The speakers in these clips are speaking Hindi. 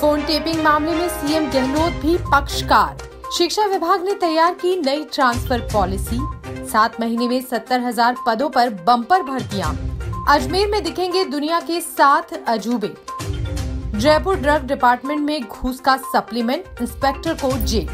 फोन टेपिंग मामले में सीएम गहलोत भी पक्षकार। शिक्षा विभाग ने तैयार की नई ट्रांसफर पॉलिसी। 7 महीने में 70,000 पदों पर बम्पर भर्तियां। अजमेर में दिखेंगे दुनिया के 7 अजूबे। जयपुर ड्रग डिपार्टमेंट में घूस का सप्लीमेंट, इंस्पेक्टर को जेल।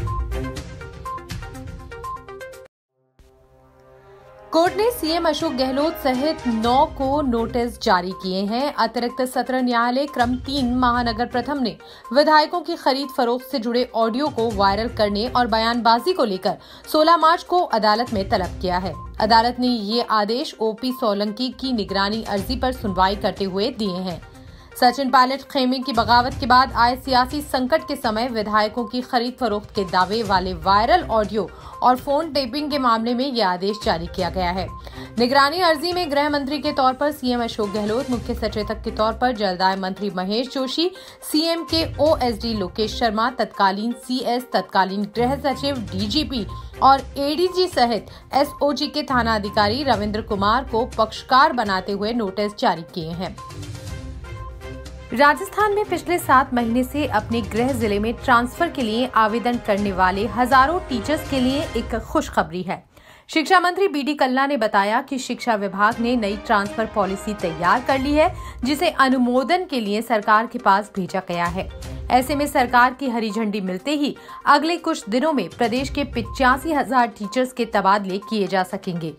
कोर्ट ने सीएम अशोक गहलोत सहित 9 को नोटिस जारी किए हैं। अतिरिक्त सत्र न्यायालय क्रम 3 महानगर प्रथम ने विधायकों की खरीद फरोख्त से जुड़े ऑडियो को वायरल करने और बयानबाजी को लेकर 16 मार्च को अदालत में तलब किया है। अदालत ने ये आदेश ओपी सोलंकी की निगरानी अर्जी पर सुनवाई करते हुए दिए हैं। सचिन पायलट खेमे की बगावत के बाद आए सियासी संकट के समय विधायकों की खरीद फरोख्त के दावे वाले वायरल ऑडियो और फोन टेपिंग के मामले में यह आदेश जारी किया गया है। निगरानी अर्जी में गृह मंत्री के तौर पर सीएम अशोक गहलोत, मुख्य सचेतक के तौर पर जलदाय मंत्री महेश जोशी, सीएम के ओएसडी लोकेश शर्मा, तत्कालीन सीएस, तत्कालीन गृह सचिव, डीजीपी और एडीजी सहित एसओजी के थाना अधिकारी रविंद्र कुमार को पक्षकार बनाते हुए नोटिस जारी किए हैं। राजस्थान में पिछले 7 महीने से अपने गृह जिले में ट्रांसफर के लिए आवेदन करने वाले हजारों टीचर्स के लिए एक खुशखबरी है। शिक्षा मंत्री बीडी कल्ला ने बताया कि शिक्षा विभाग ने नई ट्रांसफर पॉलिसी तैयार कर ली है, जिसे अनुमोदन के लिए सरकार के पास भेजा गया है। ऐसे में सरकार की हरी झंडी मिलते ही अगले कुछ दिनों में प्रदेश के 85,000 टीचर्स के तबादले किए जा सकेंगे।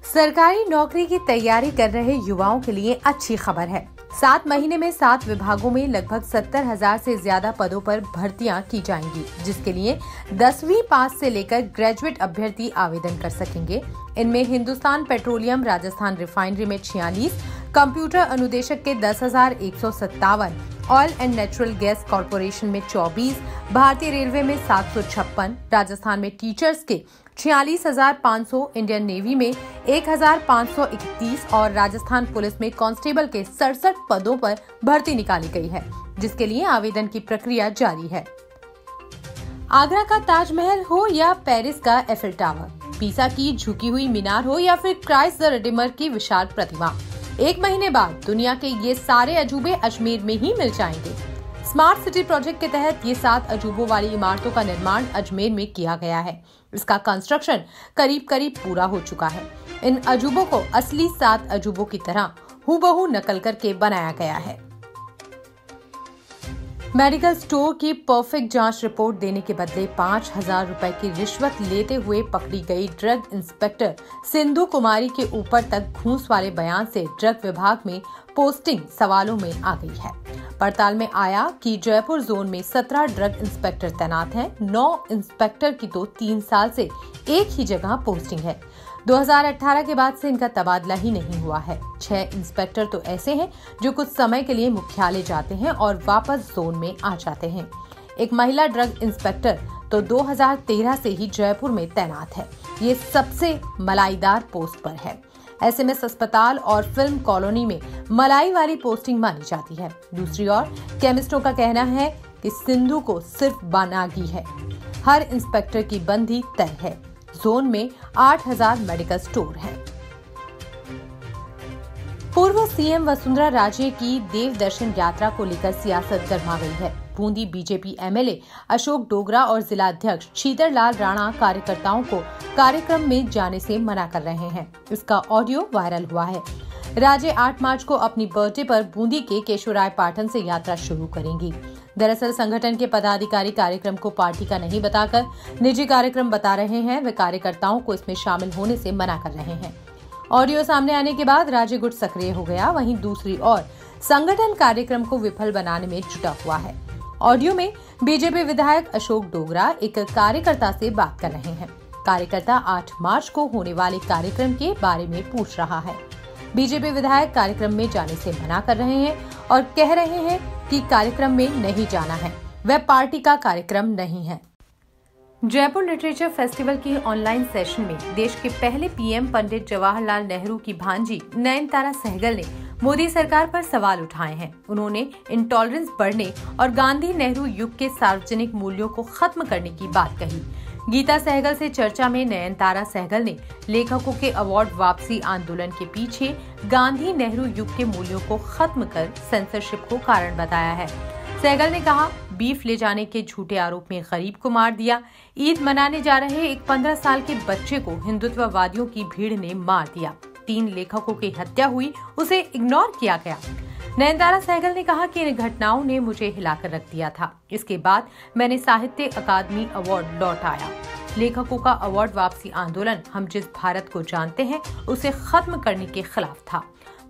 सरकारी नौकरी की तैयारी कर रहे युवाओं के लिए अच्छी खबर है। 7 महीने में 7 विभागों में लगभग 70,000 से ज्यादा पदों पर भर्तियां की जाएंगी, जिसके लिए 10वीं पास से लेकर ग्रेजुएट अभ्यर्थी आवेदन कर सकेंगे। इनमें हिंदुस्तान पेट्रोलियम राजस्थान रिफाइनरी में 46, कंप्यूटर अनुदेशक के 10,157, oil and natural gas corporation में 24, भारतीय रेलवे में 756, राजस्थान में टीचर्स के 46,500, इंडियन नेवी में 1,531 और राजस्थान पुलिस में कांस्टेबल के 67 पदों पर भर्ती निकाली गई है, जिसके लिए आवेदन की प्रक्रिया जारी है। आगरा का ताजमहल हो या पेरिस का एफिल टावर, पीसा की झुकी हुई मीनार हो या फिर क्राइस्ट द रिडीमर की विशाल प्रतिमा, 1 महीने बाद दुनिया के ये सारे अजूबे अजमेर में ही मिल जाएंगे। स्मार्ट सिटी प्रोजेक्ट के तहत ये 7 अजूबों वाली इमारतों का निर्माण अजमेर में किया गया है। इसका कंस्ट्रक्शन करीब पूरा हो चुका है। इन अजूबों को असली 7 अजूबों की तरह हूबहू नकल करके बनाया गया है। मेडिकल स्टोर की परफेक्ट जांच रिपोर्ट देने के बदले 5,000 रुपए की रिश्वत लेते हुए पकड़ी गई ड्रग इंस्पेक्टर सिंधु कुमारी के ऊपर तक घूस वाले बयान से ड्रग विभाग में पोस्टिंग सवालों में आ गई है। पड़ताल में आया कि जयपुर जोन में 17 ड्रग इंस्पेक्टर तैनात हैं। 9 इंस्पेक्टर की तो 3 साल से एक ही जगह पोस्टिंग है। 2018 के बाद से इनका तबादला ही नहीं हुआ है। 6 इंस्पेक्टर तो ऐसे हैं जो कुछ समय के लिए मुख्यालय जाते हैं और वापस जोन में आ जाते हैं। एक महिला ड्रग इंस्पेक्टर तो 2013 से ही जयपुर में तैनात है। ये सबसे मलाईदार पोस्ट पर है। एसएमएस अस्पताल और फिल्म कॉलोनी में मलाई वाली पोस्टिंग मानी जाती है। दूसरी ओर केमिस्टों का कहना है कि सिंधु को सिर्फ बानागी है। हर इंस्पेक्टर की बंदी तय है। जोन में 8,000 मेडिकल स्टोर हैं। पूर्व सीएम वसुंधरा राजे की देव दर्शन यात्रा को लेकर सियासत गर्मा गई है। बूंदी बीजेपी एमएलए अशोक डोगरा और जिला अध्यक्ष शीतर लाल राणा कार्यकर्ताओं को कार्यक्रम में जाने से मना कर रहे हैं। इसका ऑडियो वायरल हुआ है। राजे 8 मार्च को अपनी बर्थडे पर बूंदी के केशवराय पाटन से यात्रा शुरू करेंगी। दरअसल संगठन के पदाधिकारी कार्यक्रम को पार्टी का नहीं बताकर निजी कार्यक्रम बता रहे हैं। वे कार्यकर्ताओं को इसमें शामिल होने से मना कर रहे हैं। ऑडियो सामने आने के बाद राज्य गुट सक्रिय हो गया। वहीं दूसरी ओर संगठन कार्यक्रम को विफल बनाने में जुटा हुआ है। ऑडियो में बीजेपी विधायक अशोक डोगरा एक कार्यकर्ता से बात कर रहे हैं। कार्यकर्ता 8 मार्च को होने वाले कार्यक्रम के बारे में पूछ रहा है। बीजेपी विधायक कार्यक्रम में जाने से मना कर रहे हैं और कह रहे हैं कि कार्यक्रम में नहीं जाना है, वह पार्टी का कार्यक्रम नहीं है। जयपुर लिटरेचर फेस्टिवल के ऑनलाइन सेशन में देश के पहले पीएम पंडित जवाहरलाल नेहरू की भांजी नयनतारा सहगल ने मोदी सरकार पर सवाल उठाए हैं। उन्होंने इंटॉलरेंस बढ़ने और गांधी नेहरू युग के सार्वजनिक मूल्यों को खत्म करने की बात कही। गीता सहगल से चर्चा में नयनतारा सहगल ने लेखकों के अवार्ड वापसी आंदोलन के पीछे गांधी नेहरू युग के मूल्यों को खत्म कर सेंसरशिप को कारण बताया है। सहगल ने कहा, बीफ ले जाने के झूठे आरोप में गरीब को मार दिया। ईद मनाने जा रहे एक 15 साल के बच्चे को हिंदुत्ववादियों की भीड़ ने मार दिया। 3 लेखकों की हत्या हुई, उसे इग्नोर किया गया। नयनतारा सहगल ने कहा कि इन घटनाओं ने मुझे हिलाकर रख दिया था। इसके बाद मैंने साहित्य अकादमी अवार्ड लौटाया। लेखकों का अवार्ड वापसी आंदोलन हम जिस भारत को जानते हैं उसे खत्म करने के खिलाफ था।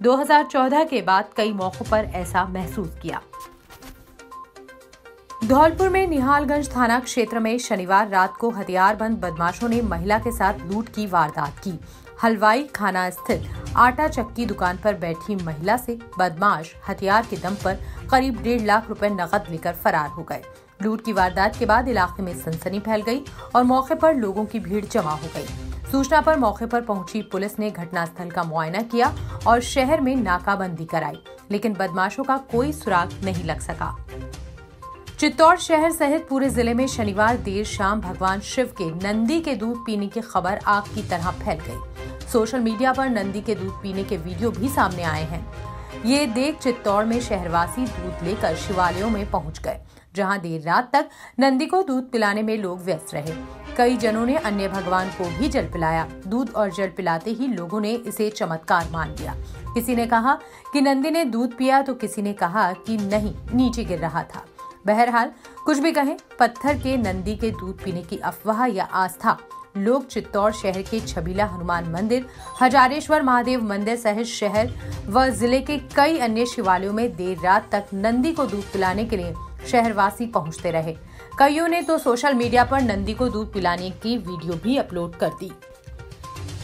2014 के बाद कई मौकों पर ऐसा महसूस किया। धौलपुर में निहालगंज थाना क्षेत्र में शनिवार रात को हथियारबंद बदमाशों ने महिला के साथ लूट की वारदात की। हलवाई खाना स्थित आटा चक्की दुकान पर बैठी महिला से बदमाश हथियार के दम पर करीब 1.5 लाख रुपए नकद लेकर फरार हो गए। लूट की वारदात के बाद इलाके में सनसनी फैल गई और मौके पर लोगों की भीड़ जमा हो गई। सूचना पर मौके पर पहुंची पुलिस ने घटनास्थल का मुआयना किया और शहर में नाकाबंदी कराई, लेकिन बदमाशों का कोई सुराग नहीं लग सका। चित्तौड़ शहर सहित पूरे जिले में शनिवार देर शाम भगवान शिव के नंदी के दूध पीने की खबर आग की तरह फैल गई। सोशल मीडिया पर नंदी के दूध पीने के वीडियो भी सामने आए हैं। ये देख चित्तौड़ में शहरवासी दूध लेकर शिवालयों में पहुंच गए, जहां देर रात तक नंदी को दूध पिलाने में लोग व्यस्त रहे। कई जनों ने अन्य भगवान को भी जल पिलाया। दूध और जल पिलाते ही लोगों ने इसे चमत्कार मान लिया। किसी ने कहा कि नंदी ने दूध पिया तो किसी ने कहा कि नहीं, नीचे गिर रहा था। बहरहाल कुछ भी कहें, पत्थर के नंदी के दूध पीने की अफवाह या आस्था लोग चित्तौड़ शहर के छबीला हनुमान मंदिर, हजारेश्वर महादेव मंदिर सहित शहर व जिले के कई अन्य शिवालयों में देर रात तक नंदी को दूध पिलाने के लिए शहरवासी पहुंचते रहे। कईयों ने तो सोशल मीडिया पर नंदी को दूध पिलाने की वीडियो भी अपलोड कर दी।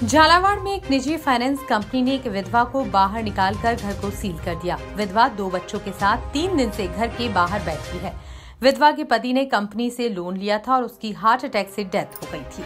झालावाड़ में एक निजी फाइनेंस कंपनी ने एक विधवा को बाहर निकालकर घर को सील कर दिया। विधवा 2 बच्चों के साथ 3 दिन से घर के बाहर बैठी है। विधवा के पति ने कंपनी से लोन लिया था और उसकी हार्ट अटैक से डेथ हो गई थी।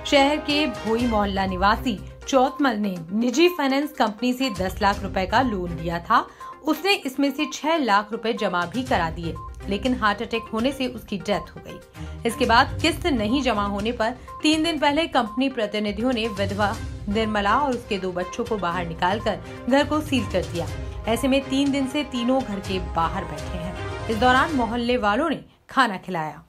शहर के भोई मोहल्ला निवासी चौथमल ने निजी फाइनेंस कंपनी से 10 लाख रुपए का लोन लिया था। उसने इसमें से 6 लाख रुपए जमा भी करा दिए, लेकिन हार्ट अटैक होने से उसकी डेथ हो गई। इसके बाद किस्त नहीं जमा होने पर 3 दिन पहले कंपनी प्रतिनिधियों ने विधवा निर्मला और उसके 2 बच्चों को बाहर निकालकर घर को सील कर दिया। ऐसे में 3 दिन से तीनों घर के बाहर बैठे हैं। इस दौरान मोहल्ले वालों ने खाना खिलाया।